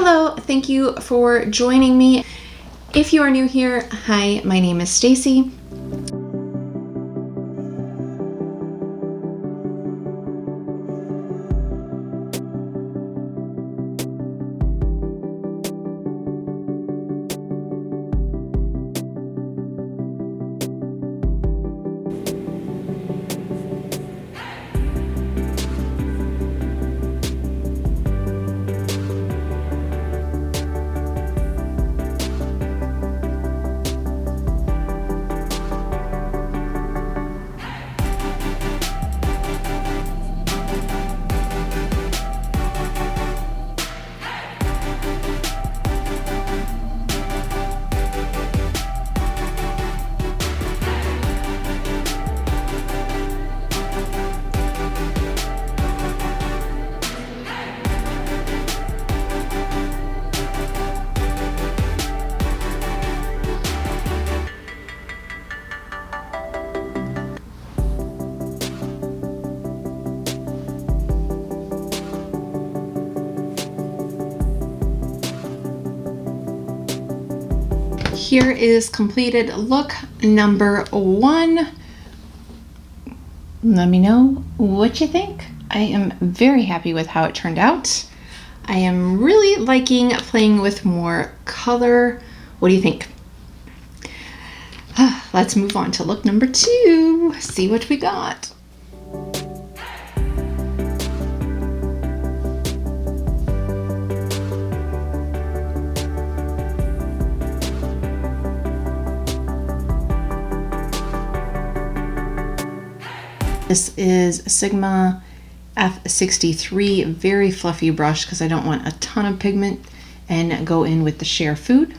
Hello, thank you for joining me. If you are new here, hi, my name is Staci. Here is completed look number 1. Let me know what you think. I am very happy with how it turned out. I am really liking playing with more color. What do you think? Let's move on to look number 2. See what we got. This is C.H.E.E.S.E, very fluffy brush because I don't want a ton of pigment, and go in with the Share Food.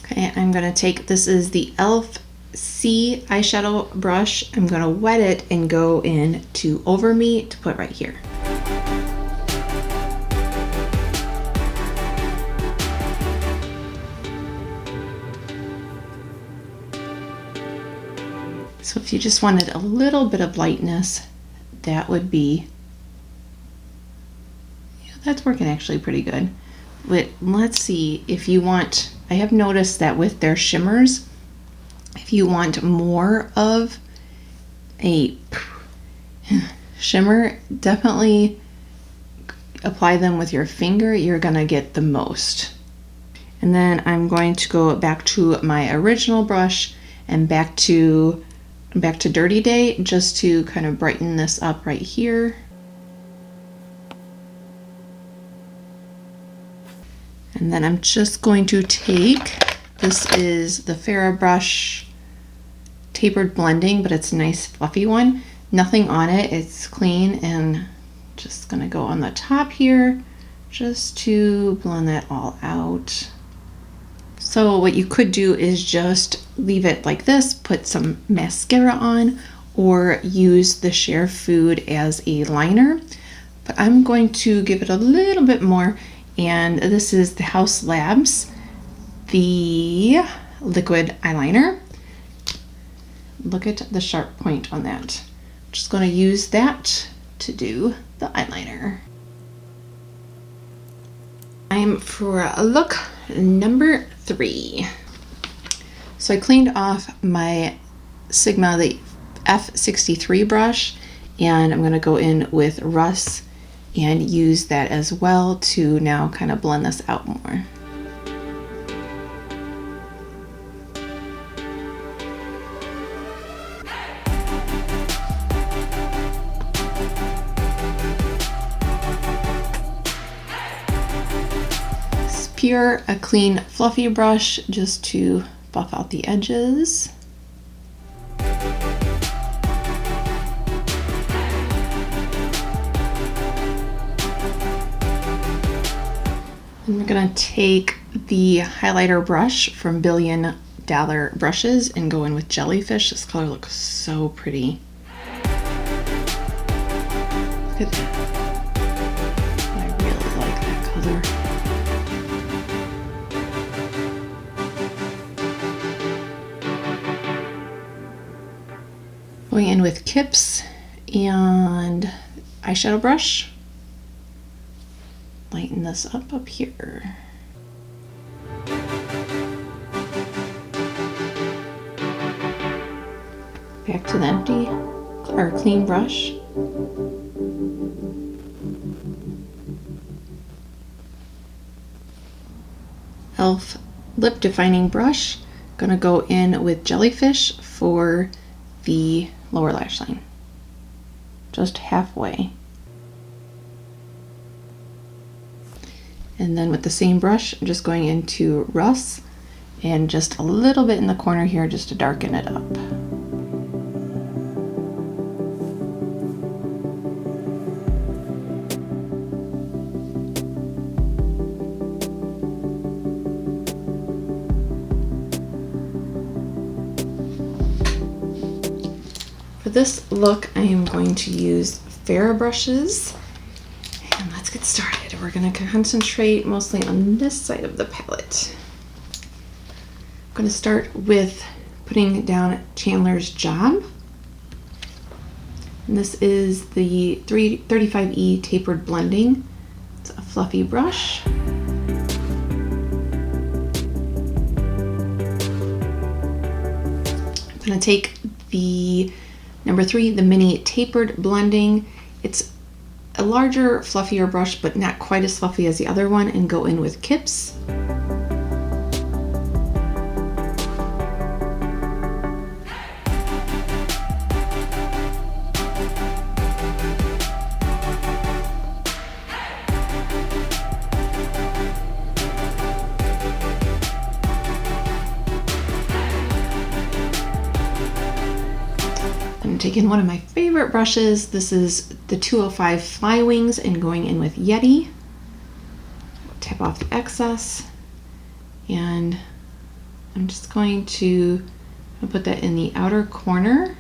Okay, I'm going to take, this is the e.l.f. C eyeshadow brush. I'm going to wet it and go in to Over Me to put right here. So if you just wanted a little bit of lightness, that would be, yeah, that's working actually pretty good. But let's see if you want, I have noticed that with their shimmers, if you want more of a shimmer, definitely apply them with your finger. You're gonna get the most. And then I'm going to go back to my original brush and back to Dirty Day, just to kind of brighten this up right here. And then I'm just going to take, this is the Farrah brush Tapered Blending, but it's a nice fluffy one. Nothing on it, it's clean, and just gonna go on the top here just to blend that all out. So what you could do is just leave it like this, put some mascara on, or use the Share Food as a liner. But I'm going to give it a little bit more, and this is the Haus Labs, the liquid eyeliner. Look at the sharp point on that. I'm just going to use that to do the eyeliner. Time for look number 3. So I cleaned off my Sigma, the F63 brush, and I'm going to go in with Russ and use that as well to now kind of blend this out more. Pure, a clean fluffy brush just to buff out the edges. And we're gonna take the highlighter brush from Billion Dollar Brushes and go in with Jellyfish. This color looks so pretty. Look at that. together. Going in with Kips and eyeshadow brush. Lighten this up here. Back to the empty or clean brush. e.l.f. lip defining brush. Gonna go in with Jellyfish for the lower lash line. Just halfway. And then with the same brush, I'm just going into Russ and just a little bit in the corner here just to darken it up. For this look, I am going to use Farrah brushes. And let's get started. We're going to concentrate mostly on this side of the palette. I'm going to start with putting down Chandler's Job. And this is the 35E tapered blending. It's a fluffy brush. I'm going to take the number 3, the mini tapered blending. It's a larger, fluffier brush, but not quite as fluffy as the other one, and go in with Kips. I'm taking one of my favorite brushes. This is the 205 Fly Wings and going in with Yeti. Tap off the excess. And I'm just going to put that in the outer corner.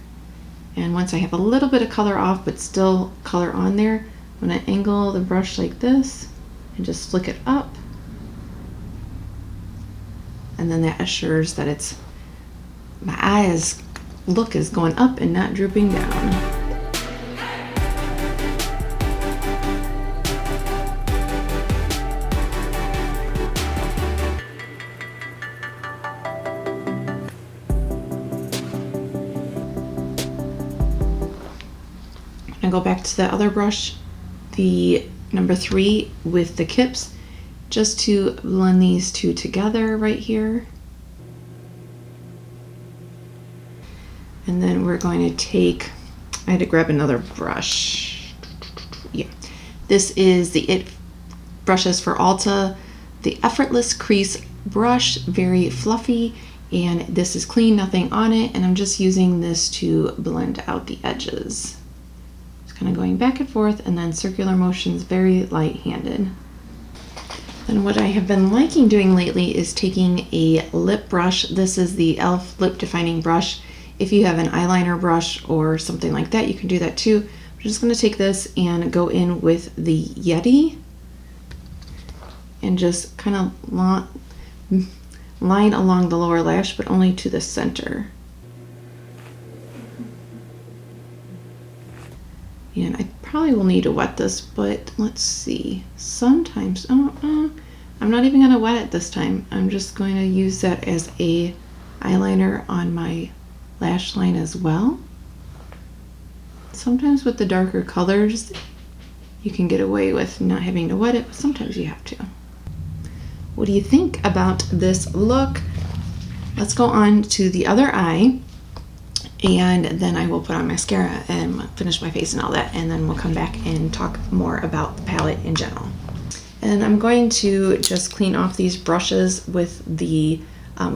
And once I have a little bit of color off, but still color on there, I'm going to angle the brush like this and just flick it up. And then that assures that it's, my eyes look is going up and not drooping down. I go back to the other brush, the number 3 with the Kips, just to blend these two together right here. And then we're going to take, I had to grab another brush. Yeah, this is the It brushes for Ulta, the Effortless Crease brush, very fluffy, and this is clean, nothing on it, and I'm just using this to blend out the edges. Just kind of going back and forth, and then circular motions, very light-handed. And what I have been liking doing lately is taking a lip brush. This is the e.l.f. lip defining brush. If you have an eyeliner brush or something like that, you can do that too. I'm just going to take this and go in with the Yeti and just kind of line along the lower lash, but only to the center. And I probably will need to wet this, but let's see. Sometimes, I'm not even going to wet it this time. I'm just going to use that as a eyeliner on my lash line as well. Sometimes with the darker colors you can get away with not having to wet it, but sometimes you have to. What do you think about this look? Let's go on to the other eye, and then I will put on mascara and finish my face and all that, and then we'll come back and talk more about the palette in general. And I'm going to just clean off these brushes with the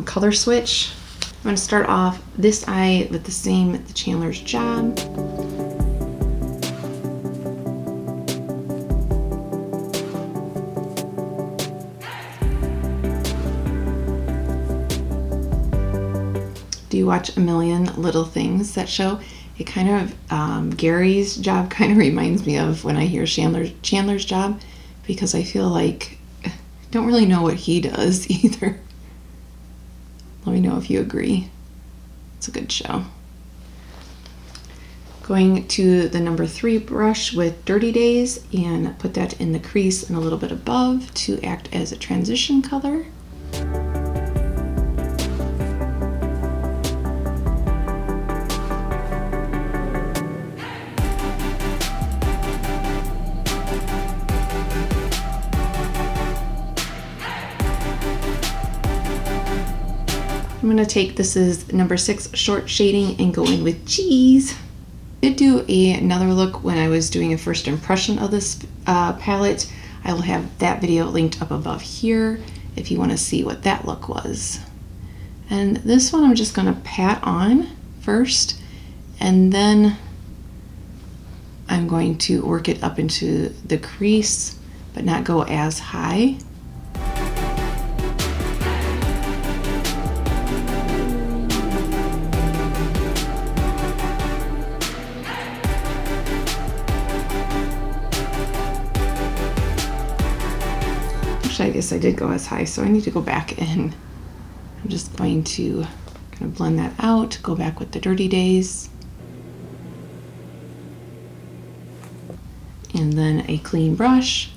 color switch. I'm going to start off this eye with the Chandler's Job. Do you watch A Million Little Things, that show? It kind of, Gary's job kind of reminds me of when I hear Chandler's Job, because I feel like Don't really know what he does either. Let me know if you agree. It's a good show. Going to the number 3 brush with Dirty Days and put that in the crease and a little bit above to act as a transition color. I'm going to take, this is number 6 short shading, and go in with Cheese. I did do another look when I was doing a first impression of this palette. I will have that video linked up above here if you want to see what that look was. And this one I'm just going to pat on first, and then I'm going to work it up into the crease, but not go as high. I guess I did go as high, so I need to go back in. I'm just going to kind of blend that out, go back with the Dirty Days. And then a clean brush.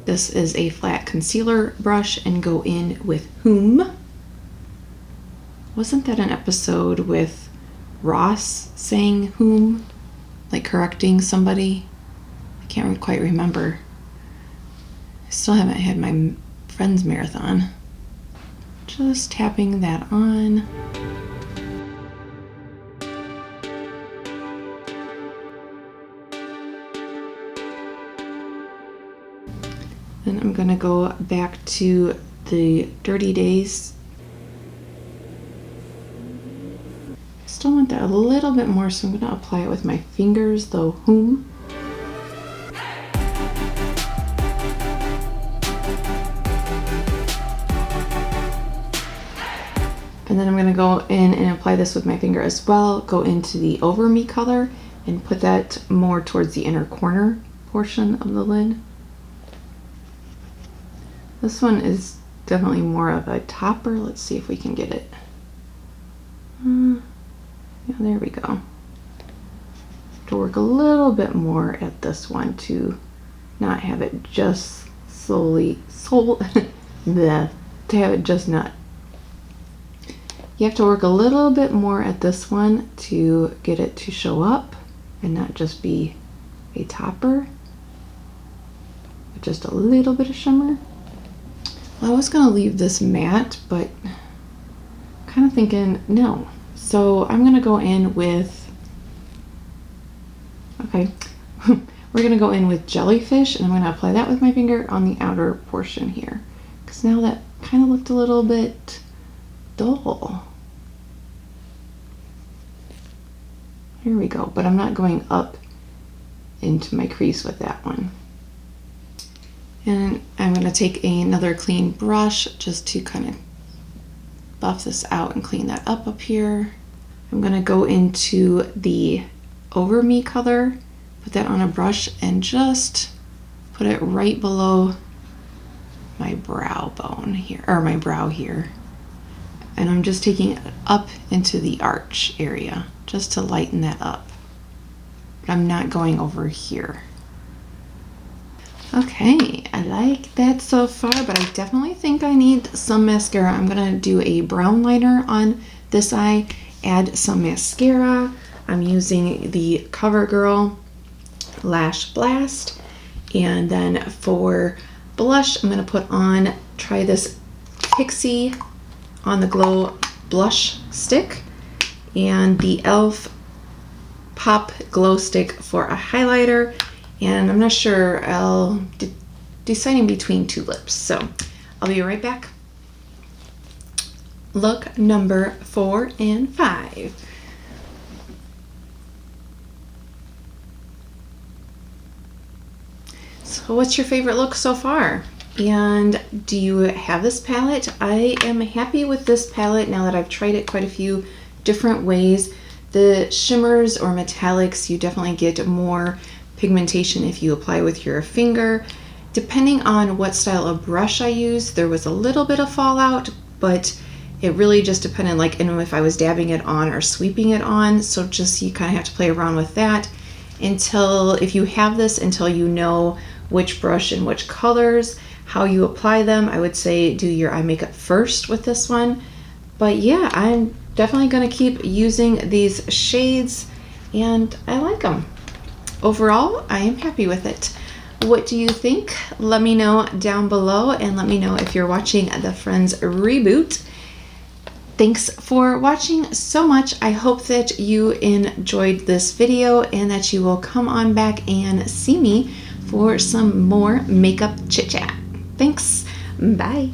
This is a flat concealer brush, and go in with Whom. Wasn't that an episode with Ross saying whom? Like correcting somebody? I can't quite remember. I still haven't had my Friends marathon. Just tapping that on. Then I'm going to go back to the Dirty Days. I still want that a little bit more, so I'm going to apply it with my fingers, the Whom. And then I'm going to go in and apply this with my finger as well. Go into the Over Me color and put that more towards the inner corner portion of the lid. This one is definitely more of a topper. Let's see if we can get it. Yeah, there we go. To work a little bit more at this one to not have it just to have it just not. You have to work a little bit more at this one to get it to show up and not just be a topper, with just a little bit of shimmer. Well, I was going to leave this matte, but I'm kind of thinking no. So I'm going to go in with, okay, we're going to go in with Jellyfish, and I'm going to apply that with my finger on the outer portion here, because now that kind of looked a little bit dull. Here we go, but I'm not going up into my crease with that one. And I'm going to take another clean brush just to kind of buff this out and clean that up here. I'm going to go into the Over Me color, put that on a brush, and just put it right below my brow bone here, or my brow here. And I'm just taking it up into the arch area just to lighten that up. But I'm not going over here. Okay, I like that so far, but I definitely think I need some mascara. I'm gonna do a brown liner on this eye, add some mascara. I'm using the CoverGirl Lash Blast. And then for blush, I'm gonna put on, try this Pixie On the Glow blush stick and the e.l.f. Pop Glow Stick for a highlighter. And I'm not sure, I'll deciding between two lips. So I'll be right back. Look number 4 and 5. So what's your favorite look so far? And do you have this palette? I am happy with this palette now that I've tried it quite a few different ways. The shimmers or metallics, you definitely get more pigmentation if you apply with your finger. Depending on what style of brush I used, there was a little bit of fallout, but it really just depended, like, and if I was dabbing it on or sweeping it on. So just, you kind of have to play around with that until, if you have this, until you know which brush and which colors, how you apply them. I would say do your eye makeup first with this one. But yeah, I'm definitely going to keep using these shades, and I like them. Overall, I am happy with it. What do you think? Let me know down below, and let me know if you're watching the Friends reboot. Thanks for watching so much. I hope that you enjoyed this video and that you will come on back and see me for some more makeup chit chat. Thanks. Bye.